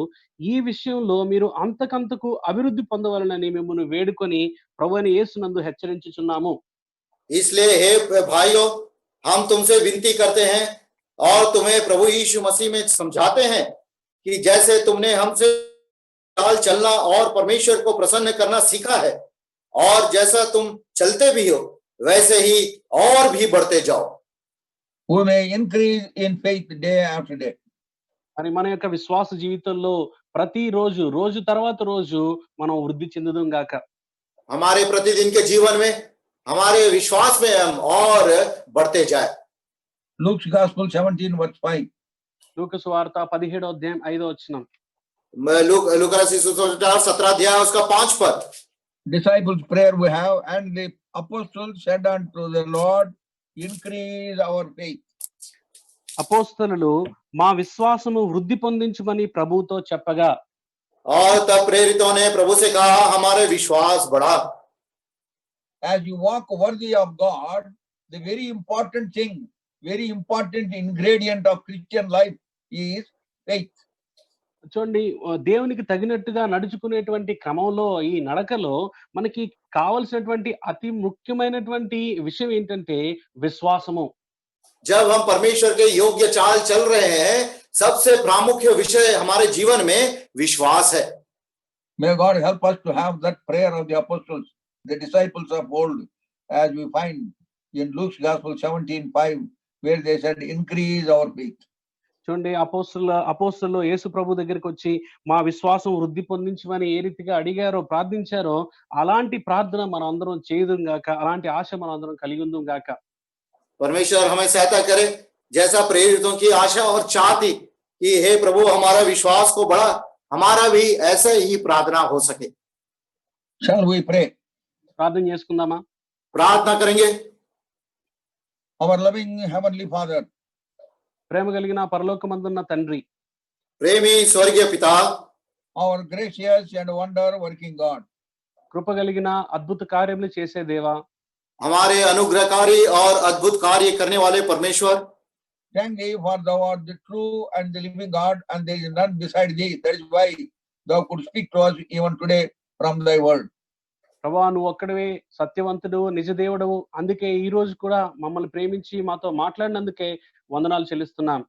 ఈ విషయంలో మీరు అంతకంతకు అభివృద్ధి పొందవలనని మిమ్మల్ని వేడుకొని ప్రభువైన యేసునందు హెచ్చరించుచున్నాము. इसलिए हे भाइयों, हम तुमसे विनती करते हैं और तुम्हें प्रभु यीशु मसीह में समझाते हैं कि जैसे तुमने हमसे चाल चलना और परमेश्वर को प्रसन्न करना सीखा है, और जैसा तुम चलते भी हो वैसे ही और भी बढ़ते जाओ. We may increase in faith day after day. అని మన యొక్క విశ్వాస జీవితంలో ప్రతి రోజు రోజు తర్వాత రోజు మనం వృద్ధి చెందుదాం గాక. हमारे प्रतिदिन के जीवन में हमारे विश्वास में हम और बढ़ते जाए. Luke's Gospel 17 verse 5. లూకా సువార్త 17వ అధ్యాయం 5వ వచనం. लूका रचित सुसमाचार 17 अध्याय उसका 5 पद। Disciples' prayer we have, and the apostles said unto the Lord, increase our faith. అపోస్తలులు మా విశ్వాసము వృద్ధి పొందించుమని ప్రభువుతో చెప్పగా और तब प्रेरितों ने प्रभु से कहा, हमारे विश्वास बढ़ा। As you walk worthy of God, the very important thing, very important ingredient of Christian life is faith. చూడండి దేవునికి తగినట్టుగా నడుచుకునేటువంటి క్రమంలో ఈ నడకలో మనకి కావలసినటువంటి అతి ముఖ్యమైనటువంటి విషయం ఏంటంటే విశ్వాసము. जब हम परमेश्वर के योग्य चाल चल रहे हैं, सबसे प्रामुख्य विषय हमारे जीवन में विश्वास है। May God help us to have that prayer of the apostles, the disciples of old, as we find in Luke's Gospel 17:5, where they said, increase our faith. చూడండి అపోస్తలులు యేసు ప్రభు దగ్గరికి వచ్చి మా విశ్వాసం వృద్ధి పొందించమని ఏ రీతిగా అడిగారో ప్రార్థించారో అలాంటి ప్రార్థన మనం అందరం చేయదుం గాక, అలాంటి ఆశ మనం అందరం కలిగి ఉందుం గాక. परमेश्वर हमें सहायता करे, जैसा प्रेरितों की आशा और चाह थी कि हे प्रभु हमारा विश्वास को बढ़ा, हमारा भी ऐसे ही प्रार्थना हो सके। Shall we pray? ప్రార్థన చేసుకుందామా? प्रार्थना करेंगे। Our loving Heavenly Father, ప్రేమ కలిగిన పరలోకమందున్న తండ్రి, प्रेमी स्वर्गीय पिता, our gracious and wonder working God, కృప కలిగిన అద్భుత కార్యములు చేసే దేవా, हमारे अनुग्रहकारी और अद्भुत कार्य करने वाले परमेश्वर, thank thee for thou art the true and the living God, and there is none beside thee. That is why thou could speak to us even today from thy word. ప్రభా నువ్వు ఒక్కడివే సత్యవంతుడు, నిజ దేవుడవు. అందుకే ఈ రోజు కూడా మమ్మల్ని ప్రేమించి మాతో మాట్లాడినందుకే వందనాలు చెల్లిస్తున్నాం.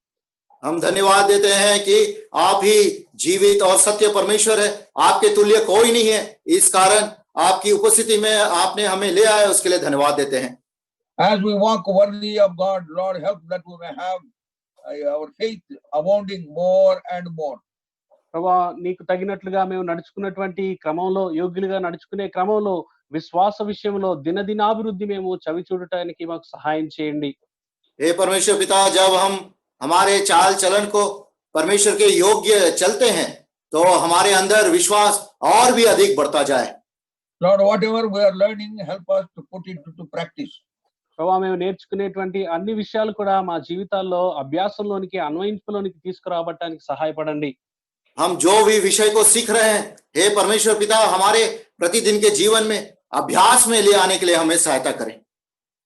हम धन्यवाद देते हैं कि आप ही जीवित और सत्य परमेश्वर है, आपके तुल्य कोई नहीं है। इस कारण आपकी उपस्थिति में आपने हमें ले आए, उसके लिए धन्यवाद देते हैं। As we walk worthy of God, Lord, help that we may have our faith abounding more and more. ప్రభా నీకు తగినట్లుగా మేము నడుచుకున్నటువంటి క్రమంలో, యోగ్యులుగా నడుచుకునే క్రమంలో విశ్వాస విషయంలో దినదినాభివృద్ధి మేము చవి చూడటానికి మాకు సహాయం చేయండి. हे परमेश्वर पिता, जब हम हमारे चाल चलन को परमेश्वर के योग्य चलते हैं तो हमारे अंदर विश्वास और भी अधिक बढ़ता जाए। Lord, whatever we are learning, help us to put it to practice. ప్రభా మేము నేర్చుకునేటువంటి అన్ని విషయాలు కూడా మా జీవితాల్లో అభ్యాసంలోనికి, అన్వయింపులోనికి తీసుకురావడానికి సహాయపడండి. हम जो भी विषय को सीख रहे हैं, हे परमेश्वर पिता, हमारे प्रतिदिन के जीवन में अभ्यास में ले आने के लिए हमें सहायता करें।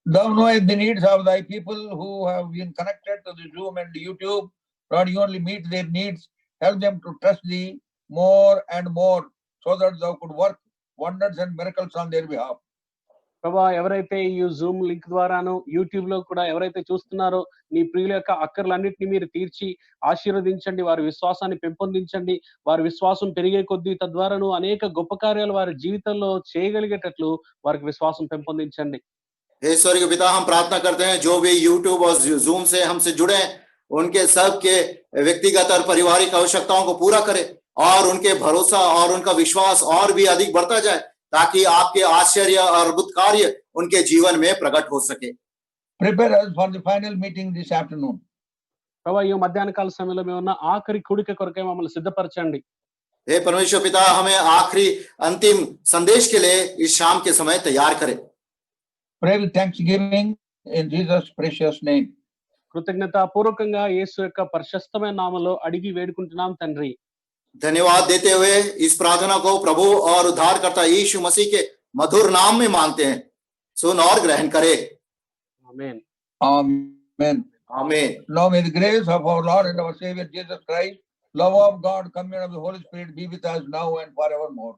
Thou knowest the needs of thy people who have been connected to the Zoom and YouTube. Lord, you only meet their needs. Help them to trust thee more and more, so that thou could work wonders and miracles on their behalf. ప్రభా ఎవరైతే ఈ Zoom link ద్వారాను, YouTube లో కూడా ఎవరైతే చూస్తున్నారో నీ ప్రియుల యొక్క అక్కర్లన్నింటినీ మీరు తీర్చి ఆశీర్వదించండి, వారి విశ్వాసాన్ని పెంపొందించండి. వారి విశ్వాసం పెరిగే కొద్దీ తద్వారాను అనేక గొప్ప కార్యాలు వారి జీవితంలో చేయగలిగేటట్లు వారికి విశ్వాసం పెంపొందించండి. हे स्वर्गीय पिता, हम प्रार्थना करते हैं जो भी यूट्यूब और जूम से हमसे जुड़े हैं, उनके सबके व्यक्तिगत और पारिवारिक आवश्यकताओं को पूरा करे और उनके भरोसा और उनका विश्वास और भी अधिक बढ़ता जाए, ताकि आपके आश्चर्य और अद्भुत कार्य उनके जीवन में प्रकट हो सके। Prepare us for the final meeting this afternoon. ప్రభా ఈ మధ్యాహ్న కాల సమయంలో మేము ఉన్న ఆఖరి కూడిక కొరకే మమ్మల్ని సిద్ధపరచండి. हे परमेश्वर पिता, हमें आखिरी अंतिम संदेश के लिए इस शाम के समय तैयार करें। Pray with thanksgiving in Jesus' precious name. కృతజ్ఞత పూర్వకంగా యేసు యొక్క ప్రశస్తమైన నామములో అడిగి వేడుకుంటున్నాం తండ్రి. धन्यवाद देते हुए इस प्रार्थना को प्रभु और उद्धारकर्ता यीशु मसीह के मधुर नाम में मांगते हैं। सुन और ग्रहण करें। ఆమేన్. Amen. आमीन। Now may the grace of our Lord and our Savior Jesus Christ, love of God, communion of the Holy Spirit be with us now and forevermore.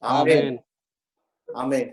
आमीन। ఆమేన్. आमीन।